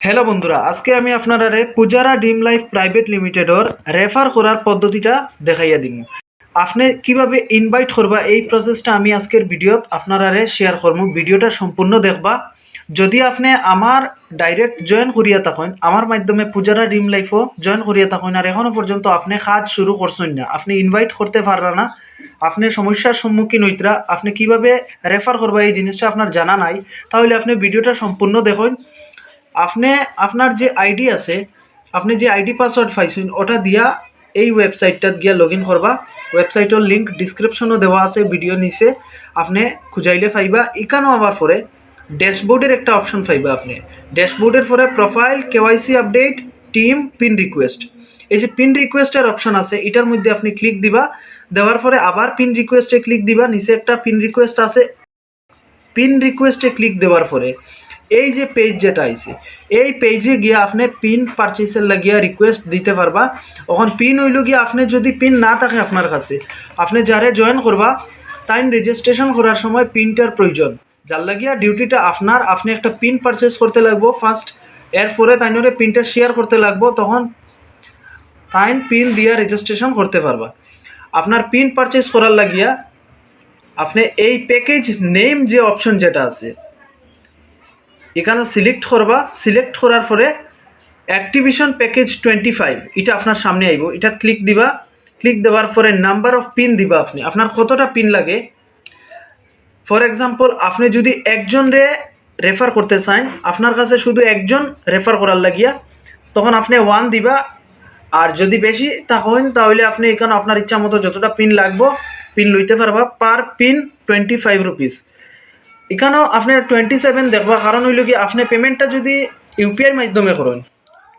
Hello বন্ধুরা, আজকে আমি আপনারারে পূজারা ডিম লাইফ প্রাইভেট লিমিটেডর রেফার করার পদ্ধতিটা দেখাইয়া দিম। আপনি কিভাবে ইনভাইট করবা এই প্রসেসটা আমি আজকের ভিডিওত আপনারারে শেয়ার করব। ভিডিওটা সম্পূর্ণ দেখবা। যদি আপনি আমার ডাইরেক্ট জয়েন করিয়া থাকেন, আমার মাধ্যমে পূজারা ডিম লাইফও জয়েন করিয়া থাকেন আর এখনও পর্যন্ত আপনি কাজ শুরু করছেন না, আপনি ইনভাইট করতে পাররা না, আপনি সমস্যার সম্মুখীন হইতরা, আপনি কিভাবে রেফার করবা এই জিনিসটা আপনার জানা নাই, তাহলে আপনি ভিডিওটা সম্পূর্ণ দেখুন। আপনি আপনার যে আইডি আছে, আপনি যে আইডি পাসওয়ার্ড পাইছেন ওটা দিয়া এই ওয়েবসাইটটাত গিয়া লগ ইন করবা। ওয়েবসাইটের লিঙ্ক ডিসক্রিপশনও দেওয়া আছে, ভিডিও নিচে আপনি খুঁজাইলে পাইবা। এখানেও আবার পরে ড্যাশবোর্ডের একটা অপশন পাইবা। আপনি ড্যাশবোর্ডের পরে profile, KYC update, team, pin request, এই যে পিন রিকোয়েস্টের অপশন আছে এটার মধ্যে আপনি ক্লিক দিবা। দেওয়ার পরে আবার পিন রিকোয়েস্টে ক্লিক দিবা। নিচে একটা পিন রিকোয়েস্ট আছে, পিন রিকোয়েস্টে ক্লিক দেওয়ার পরে এই যে পেজ যেটা আইছে এই পেজে গিয়া আপনি পিন পারচেসের লাগিয়া রিকোয়েস্ট দিতে পারবা। এখন পিন হইল গিয়া আপনি যদি পিন না থাকে আপনার কাছে, আপনি যারে জয়েন করবা তাই রেজিস্ট্রেশন করার সময় পিনটার প্রয়োজন, যার লাগিয়া ডিউটিটা আপনার। আপনি একটা পিন পারচেস করতে লাগবো ফার্স্ট, এরপরে তাইনরে পিনটা শেয়ার করতে লাগবো, তখন তাই পিন দিয়া রেজিস্ট্রেশন করতে পারবা। আপনার পিন পারচেস করার লাগিয়া আপনি এই প্যাকেজ নেম যে অপশন যেটা আছে এখানে সিলেক্ট করবা। সিলেক্ট করার পরে অ্যাক্টিভেশন প্যাকেজ 25 এটা আপনার সামনে আইব, এটা ক্লিক দিবা। ক্লিক দেওয়ার পরে নাম্বার অফ পিন দিবা। আপনি আপনার কতটা পিন লাগে, ফর এক্সাম্পল আপনি যদি একজন রেফার করতে চান, আপনার কাছে শুধু একজন রেফার করার লাগিয়া, তখন আপনি 1 দিবা। আর যদি বেশি থাকেন তাহলে আপনি এখানে আপনার ইচ্ছা মতো যতটা পিন লাগবো পিন লইতে পারবা। পার পিন 25 রুপিস। এখানেও আপনার 27 দেখবা, কারণ হইল কি আপনি পেমেন্টটা যদি ইউপিআই মাধ্যমে করেন,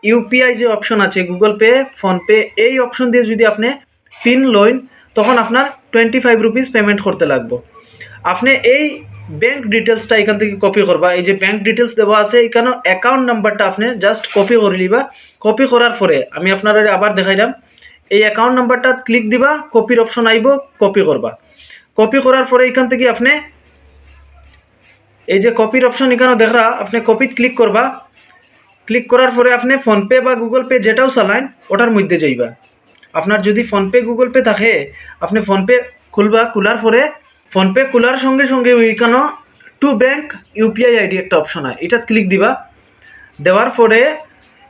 ইউপিআই যে অপশন আছে গুগল পে, ফোনপে, এই অপশন দিয়ে যদি আপনি পিন লইন তখন আপনার 25 রুপিস পেমেন্ট করতে লাগবে। আপনি এই ব্যাঙ্ক ডিটেলসটা এখান থেকে কপি করবা। এই যে ব্যাঙ্ক ডিটেলস দেওয়া আছে এখানে অ্যাকাউন্ট নাম্বারটা আপনি জাস্ট কপি করে নিবা। কপি করার পরে আমি আপনারা আবার দেখাইলাম, এই অ্যাকাউন্ট নাম্বারটা ক্লিক দিবা, কপির অপশন আইব, কপি করবা। কপি করার পরে এখান থেকে আপনি এই যে কপির অপশন এখানে দেখা, আপনি কপিত ক্লিক করবা। ক্লিক করার পরে আপনি ফোনপে বা গুগল পে যেটাও চালান ওটার মধ্যে যাইবা। আপনার যদি ফোনপে গুগল পে থাকে আপনি ফোনপে খুলবা। খোলার পরে ফোনপে খোলার সঙ্গে সঙ্গে ওইখানে টু ব্যাঙ্ক ইউপিআই আইডি একটা অপশন হয়, এটা ক্লিক দিবা। দেওয়ার পরে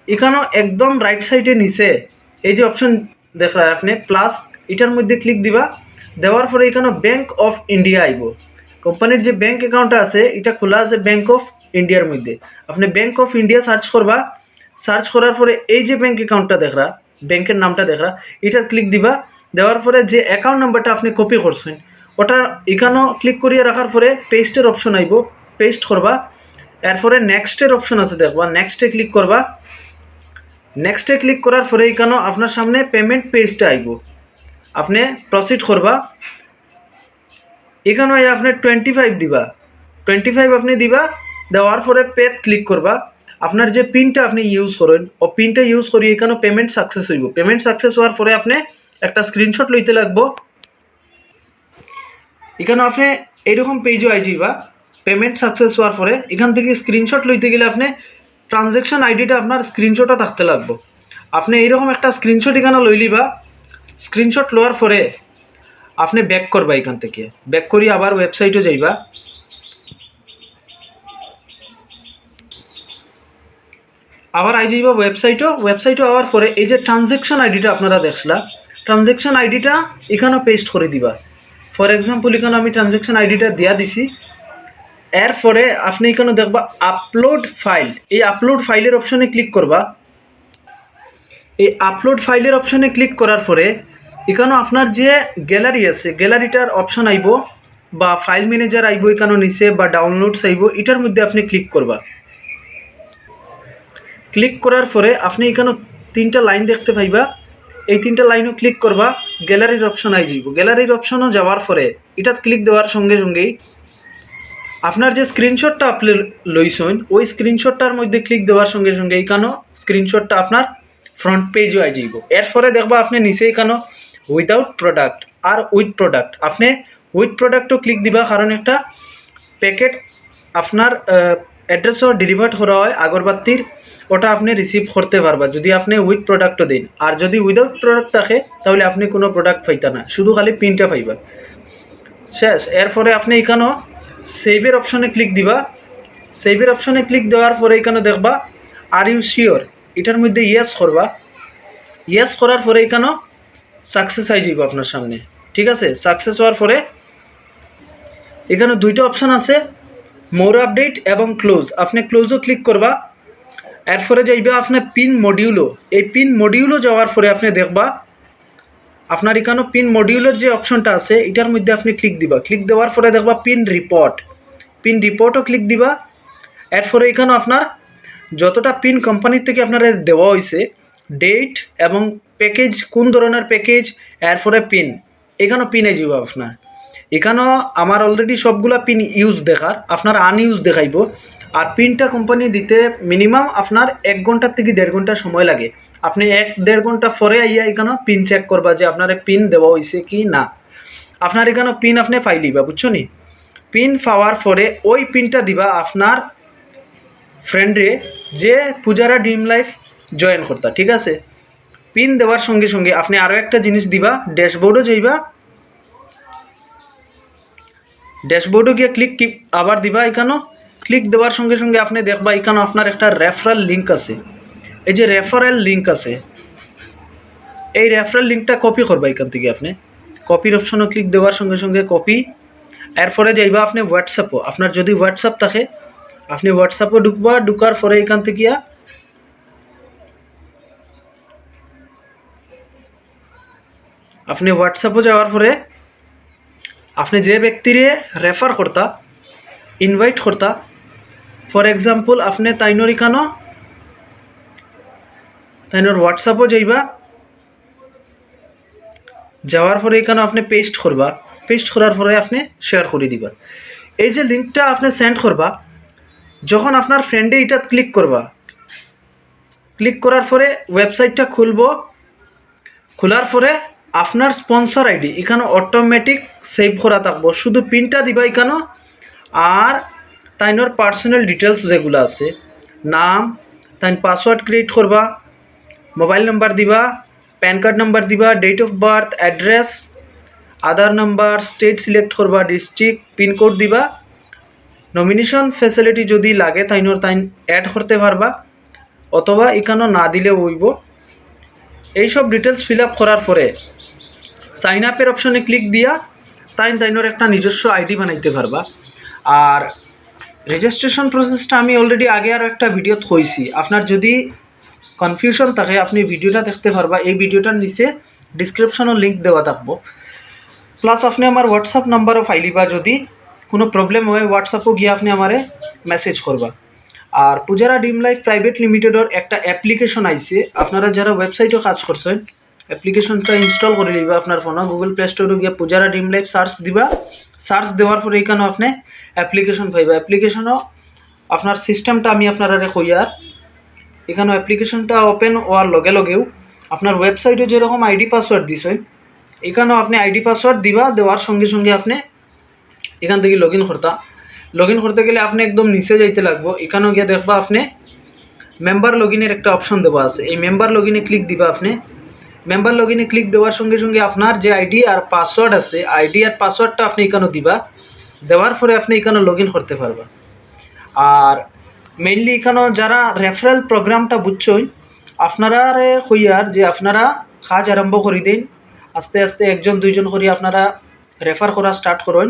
এখানেও একদম রাইট সাইডে নিচে এই যে অপশন দেখা আপনি প্লাস, এটার মধ্যে ক্লিক দিবা। দেওয়ার পরে এখানে ব্যাঙ্ক অফ ইন্ডিয়া আইব। কোম্পানির যে ব্যাঙ্ক অ্যাকাউন্টটা আছে এটা খোলা আছে ব্যাঙ্ক অফ ইন্ডিয়ার মধ্যে। আপনি ব্যাঙ্ক অফ ইন্ডিয়া সার্চ করবা। সার্চ করার পরে এই যে ব্যাঙ্ক অ্যাকাউন্টটা দেখরা, ব্যাংকের নামটা দেখরা, এটা ক্লিক দিবা। দেওয়ার পরে যে অ্যাকাউন্ট নাম্বারটা আপনি কপি করছেন ওটা এখানেও ক্লিক করিয়ে রাখার পরে পেস্টের অপশন আইব, পেস্ট করবা। এরপরে নেক্সটের অপশন আছে দেখবা, নেক্সটে ক্লিক করবা। নেক্সটে ক্লিক করার পরে এখানেও আপনার সামনে পেমেন্ট পেজটা আইব, আপনি প্রসিড করবা। এখানেও আপনি 25 দিবা, 25 আপনি দিবা। দেওয়ার পরে পেত ক্লিক করবা। আপনার যে পিনটা আপনি ইউজ করেন ও পিনটা ইউজ করি এখানে পেমেন্ট সাকসেস হইব। পেমেন্ট সাকসেস হওয়ার পরে আপনি একটা স্ক্রিনশট লইতে লাগবো। এখানে আপনি এইরকম পেজও আই যাইবা। পেমেন্ট সাকসেস হওয়ার পরে এখান থেকে স্ক্রিনশট লইতে গেলে আপনি ট্রানজ্যাকশন আইডিটা আপনার স্ক্রিনশটও থাকতে লাগবো। আপনি এইরকম একটা স্ক্রিনশট এখানে লই লিবা। স্ক্রিনশট লওয়ার পরে আপনি ব্যাক করবা। এখান থেকে ব্যাক করি আবার ওয়েবসাইটে যাইবা। আবার আই যাইবা ওয়েবসাইটও আবার পরে এই যে ট্রানজ্যাকশন আইডিটা আপনারা দেখছিলা, ট্রানজ্যাকশন আইডিটা এখানেও পেস্ট করে দিবা। ফর এক্সাম্পল এখানে আমি ট্রানজ্যাকশন আইডিটা দিয়া দিছি। এরপরে আপনি এখানে দেখবা আপলোড ফাইল, এই আপলোড ফাইলের অপশনে ক্লিক করবা। এই আপলোড ফাইলের অপশনে ক্লিক করার পরে এখানেও আপনার যে গ্যালারি আছে গ্যালারিটার অপশন আইব বা ফাইল ম্যানেজার আইব এখানেও নিচে, বা ডাউনলোডস আইব, এটার মধ্যে আপনি ক্লিক করবা। ক্লিক করার পরে আপনি এখানে 3টা লাইন দেখতে পাইবা। এই 3টা লাইনও ক্লিক করবা। গ্যালারির অপশন আই যাইব। গ্যালারির অপশনও যাওয়ার পরে এটা ক্লিক দেওয়ার সঙ্গে সঙ্গেই আপনার যে স্ক্রিনশটটা আপনি লইছেন ওই স্ক্রিনশটটার মধ্যে ক্লিক দেওয়ার সঙ্গে সঙ্গে এখানেও স্ক্রিনশটটা আপনার ফ্রন্ট পেজও আই যাইব। এরপরে দেখবা আপনি নিচে এখানেও উইদাউট প্রোডাক্ট আর উইথ প্রোডাক্ট, আপনি উইথ প্রোডাক্টও ক্লিক দিবা, কারণ একটা প্যাকেট আপনার অ্যাড্রেসও ডেলিভার্ড করা হয় আগরবাতির, ওটা আপনি রিসিভ করতে পারবা যদি আপনি উইথ প্রোডাক্টও দিন। আর যদি উইদাউট প্রোডাক্ট থাকে তাহলে আপনি কোনো প্রোডাক্ট পাইতা না, শুধু খালি পিনটা পাইবা। শেষ। এরপরে আপনি এখানেও সেভের অপশনে ক্লিক দিবা। সেভের অপশনে ক্লিক দেওয়ার পরে এখানে দেখবা আর ইউ শিওর, এটার মধ্যে ইয়েস করবা। ইয়েস করার পরে এখানেও সাকসেস হয়ে যাব আপনার সামনে। ঠিক আছে, সাকসেস হওয়ার পরে এখানে দুইটা অপশান আছে, মোর আপডেট এবং ক্লোজ। আপনি ক্লোজও ক্লিক করবা। এরপরে যাইবা আপনার পিন মডিউলও। এই পিন মডিউলও যাওয়ার পরে আপনি দেখবা আপনার এখানেও পিন মডিউলের যে অপশনটা আছে এটার মধ্যে আপনি ক্লিক দিবা। ক্লিক দেওয়ার পরে দেখবা পিন রিপোর্ট। পিন রিপোর্টও ক্লিক দিবা। এরপরে এখানেও আপনার যতটা পিন কোম্পানির থেকে আপনার দেওয়া হয়েছে, ডেট এবং প্যাকেজ, কোন ধরনের প্যাকেজ, এরপরে পিন, এখানেও পিনে যাব আপনার। এখানেও আমার অলরেডি সবগুলা পিন ইউজ দেখার, আপনার আনইউজ দেখাইব। আর পিনটা কোম্পানি দিতে মিনিমাম আপনার 1 ঘন্টার থেকে 1.5 ঘন্টা সময় লাগে। আপনি 1-1.5 ঘন্টা পরে আইয়া এখানেও পিন চেক করবা যে আপনার পিন দেওয়া হয়েছে কি না। আপনার এখানেও পিন আপনি পাইলিবা, বুঝছো নি? পিন পাওয়ার পরে ওই পিনটা দিবা আপনার ফ্রেন্ডে যে পূজারা ড্রিম লাইফ জয়েন করতা। ঠিক আছে, পিন দেওয়ার সঙ্গে সঙ্গে আপনি আরও একটা জিনিস দিবা, ড্যাশবোর্ডও যাইবা। ড্যাশবোর্ডও গিয়ে ক্লিক আবার দিবা। এখানেও ক্লিক দেওয়ার সঙ্গে সঙ্গে আপনি দেখবা এখানে আপনার একটা রেফারেল লিঙ্ক আছে। এই যে রেফারেল লিঙ্ক আছে, এই রেফারেল লিঙ্কটা কপি করবা। এখান থেকে আপনি কপির অপশনও ক্লিক দেওয়ার সঙ্গে সঙ্গে কপি। এরপরে যাইবা আপনি হোয়াটসঅ্যাপও, আপনার যদি হোয়াটসঅ্যাপ থাকে আপনি হোয়াটসঅ্যাপও ঢুকবা। ঢুকার পরে এখান থেকে আপনি হোয়াটসঅ্যাপও যাওয়ার পরে আপনি যে ব্যক্তিরে রেফার করতা, ইনভাইট করতা, ফর এক্সাম্পল আপনি তাইনোর এখানো তাইনোর হোয়াটসঅ্যাপও যাইবা। যাওয়ার পরে এখানে আপনি পেস্ট করবা। পেস্ট করার পরে আপনি শেয়ার করে দিবা। এই যে লিঙ্কটা আপনি সেন্ড করবা, যখন আপনার ফ্রেন্ডে এটা ক্লিক করবা, ক্লিক করার পরে ওয়েবসাইটটা খুলবো। খোলার পরে আপনার স্পন্সর আইডি এখানে অটোমেটিক সেভ করা থাকবো, শুধু পিনটা দিবা এখানে। আর তাইনোর পার্সোনাল ডিটেলস যেগুলো আছে, নাম, তাই পাসওয়ার্ড ক্রিয়েট করবা, মোবাইল নাম্বার দিবা, প্যান কার্ড নাম্বার দিবা, date of birth, address, Aadhaar number, state select করবা, ডিস্ট্রিক্ট, পিনকোড দিবা। নমিনেশন ফ্যাসিলিটি যদি লাগে তাইনোর অ্যাড করতে পারবা, অথবা এখানেও না দিলে হইব। এইসব ডিটেলস ফিল আপ করার পরে সাইন আপের অপশনে ক্লিক দিয়া তাইনোর একটা নিজস্ব আইডি বানাইতে পারবা। আর রেজিস্ট্রেশন প্রসেসটা আমি অলরেডি আগে আরও একটা ভিডিও থইছি, আপনার যদি কনফিউশন থাকে আপনি ভিডিওটা দেখতে পারবা। এই ভিডিওটার নিচে ডিসক্রিপশনও লিঙ্ক দেওয়া থাকবো। প্লাস আপনি আমার হোয়াটসঅ্যাপ নাম্বারও ফাইলিবা, যদি কোনো প্রবলেম হয় হোয়াটসঅ্যাপও গিয়ে আপনি আমারে মেসেজ করবা। আর পূজারা ড্রিম লাইফ প্রাইভেট লিমিটেডের একটা অ্যাপ্লিকেশন আইছে, আপনারা যারা ওয়েবসাইটও কাজ করছেন অ্যাপ্লিকেশনটা ইনস্টল করে নিবা আপনার ফোনে। গুগল প্লে স্টোরে গিয়ে পূজারা ড্রিম লাইফ সার্চ দিবা। সার্চ দেওয়ার পরে এখানেও আপনি অ্যাপ্লিকেশন পাইবা। অ্যাপ্লিকেশনও আপনার সিস্টেমটা আমি আপনারা কইয়ার, এখানে অ্যাপ্লিকেশনটা ওপেন হওয়ার লগে লগেও আপনার ওয়েবসাইটে যেরকম আইডি পাসওয়ার্ড দিছেন এখানেও আপনি আইডি পাসওয়ার্ড দিবা। দেওয়ার সঙ্গে সঙ্গে আপনি এখান থেকে লগ ইন করতে গেলে আপনি একদম নিচে যাইতে লাগবো। এখানেও গিয়ে দেখবা আপনি মেম্বার লগ ইনের একটা অপশন দেওয়া আছে, এই মেম্বার লগ ইনে ক্লিক দিবা। আপনি মেম্বার লগ ইনে ক্লিক দেওয়ার সঙ্গে সঙ্গে আপনার যে আইডি আর পাসওয়ার্ড আছে, আইডি আর পাসওয়ার্ডটা আপনি এখানেও দিবা। দেওয়ার পরে আপনি এখানে লগ ইন করতে পারবা। আর মেইনলি এখানেও যারা রেফারেল প্রোগ্রামটা বুঝছেন আপনারা হইয়ার যে আপনারা কাজ আরম্ভ করে দিন, আস্তে আস্তে 1-2 করে আপনারা রেফার করা স্টার্ট করেন।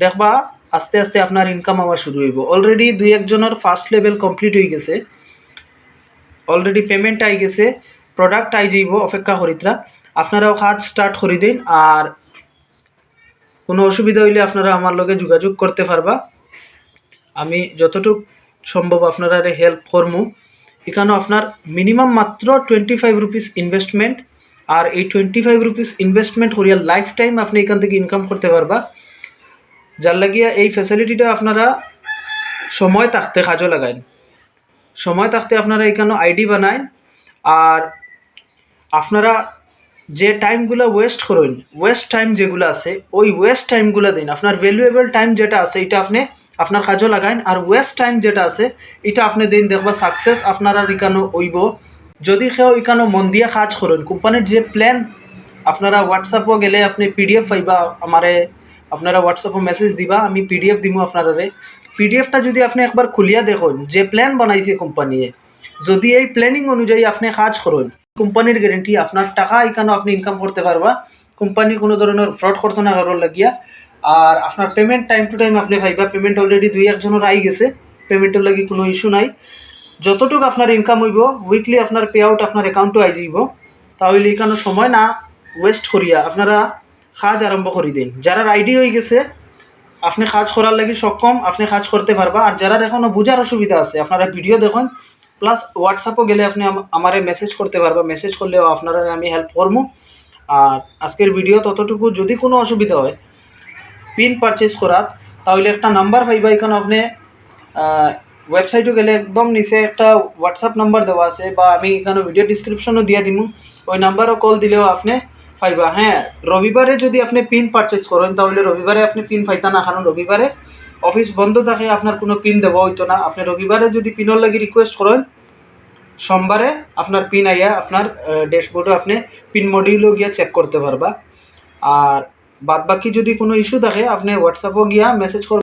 দেখবা আস্তে আস্তে আপনার ইনকাম হওয়া শুরু হইব। অলরেডি 2-1 জনের ফার্স্ট লেভেল কমপ্লিট হয়ে গেছে, অলরেডি পেমেন্ট আই গেছে, প্রোডাক্ট আই যাইব, অপেক্ষা করিতরা। আপনারাও কাজ স্টার্ট করে দিন। আর কোনো অসুবিধা হইলে আপনারা আমার লগে যোগাযোগ করতে পারবা, আমি যতটুকু সম্ভব আপনারা হেল্প করমু। এখানেও আপনার মিনিমাম মাত্র 25 রুপিস ইনভেস্টমেন্ট, আর এই 25 রুপিস ইনভেস্টমেন্ট করিয়া লাইফ টাইম আপনি এখান থেকে ইনকাম করতে পারবা। যার লাগিয়া এই ফ্যাসিলিটিটা আপনারা সময় থাকতে কাজও লাগাইন, সময় থাকতে আপনারা এখানে আইডি বানায়। আর আপনারা যে টাইমগুলো ওয়েস্ট করেন, ওয়েস্ট টাইম যেগুলো আছে ওই ওয়েস্ট টাইমগুলো দিন। আপনার ভ্যালুয়েবল টাইম যেটা আছে এটা আপনি আপনার কাজও লাগাইন, আর ওয়েস্ট টাইম যেটা আছে এটা আপনি দিন, দেখবা সাকসেস আপনারা ইকানো হইব। যদি কেউ ইকানো মন দিয়ে কাজ করেন, কোম্পানির যে প্ল্যান আপনারা হোয়াটসঅ্যাপও গেলে আপনি পিডিএফ পাইবা, আমারে আপনারা হোয়াটসঅ্যাপও মেসেজ দিবা, আমি পিডিএফ দিব আপনারা। পিডিএফটা যদি আপনি একবার খুলিয়া দেখুন যে প্ল্যান বানাইছে কোম্পানিয়ে, যদি এই প্ল্যানিং অনুযায়ী আপনি কাজ করেন, কোম্পানির গ্যারেন্টি আপনার টাকা এখানে আপনি ইনকাম করতে পারবা। কোম্পানি কোনো ধরনের ফ্রড করতে না কারোর লাগিয়া। আর আপনার পেমেন্ট টাইম টু টাইম আপনি পাইবা। পেমেন্ট অলরেডি 2-1 জনের আই গেছে, পেমেন্টের লাগি কোনো ইস্যু নাই। যতটুকু আপনার ইনকাম হইব উইকলি আপনার পে আউট আপনার অ্যাকাউন্টে আই যাইব। তাহলে এখানে সময় না ওয়েস্ট করিয়া আপনারা কাজ আরম্ভ করে দিন। যারা আইডি হয়ে গেছে আপনি কাজ করার লাগি সক্ষম, আপনি কাজ করতে পারবা। আর যারা এখনও বুঝার অসুবিধা আছে আপনারা ভিডিও দেখুন, প্লাস হোয়াটসঅ্যাপও গেলে আপনি আমারে মেসেজ করতে পারবা, মেসেজ করলেও আপনারা আমি হেল্প করবো। আর আজকের ভিডিও ততটুকু, যদি কোনো অসুবিধা হয় পিন পারচেজ করার, তাহলে একটা নাম্বার পাইবা এখানে। আপনি ওয়েবসাইটও গেলে একদম নিচে একটা হোয়াটসঅ্যাপ নাম্বার দেওয়া আছে, বা আমি এখানে ভিডিও ডিসক্রিপশনও দিয়ে দিব, ওই নাম্বারও কল দিলেও আপনি পাইবা। হ্যাঁ, রবিবারে যদি আপনি পিন পারচেজ করেন তাহলে রবিবারে আপনি পিন পাইতা না, কারণ রবিবারে অফিস বন্ধ থাকে, আপনার কোনো পিন দেওয়া হইতো না। আপনি রবিবারে যদি পিনের লাগি রিকোয়েস্ট করেন, সোমবারে আপনার পিন আইয়া আপনার ড্যাশবোর্ডে আপনি পিন মডিউলও গিয়া চেক করতে পারবা। আর বাদ বাকি যদি কোনো ইস্যু থাকে আপনি হোয়াটসঅ্যাপও গিয়া মেসেজ করবেন।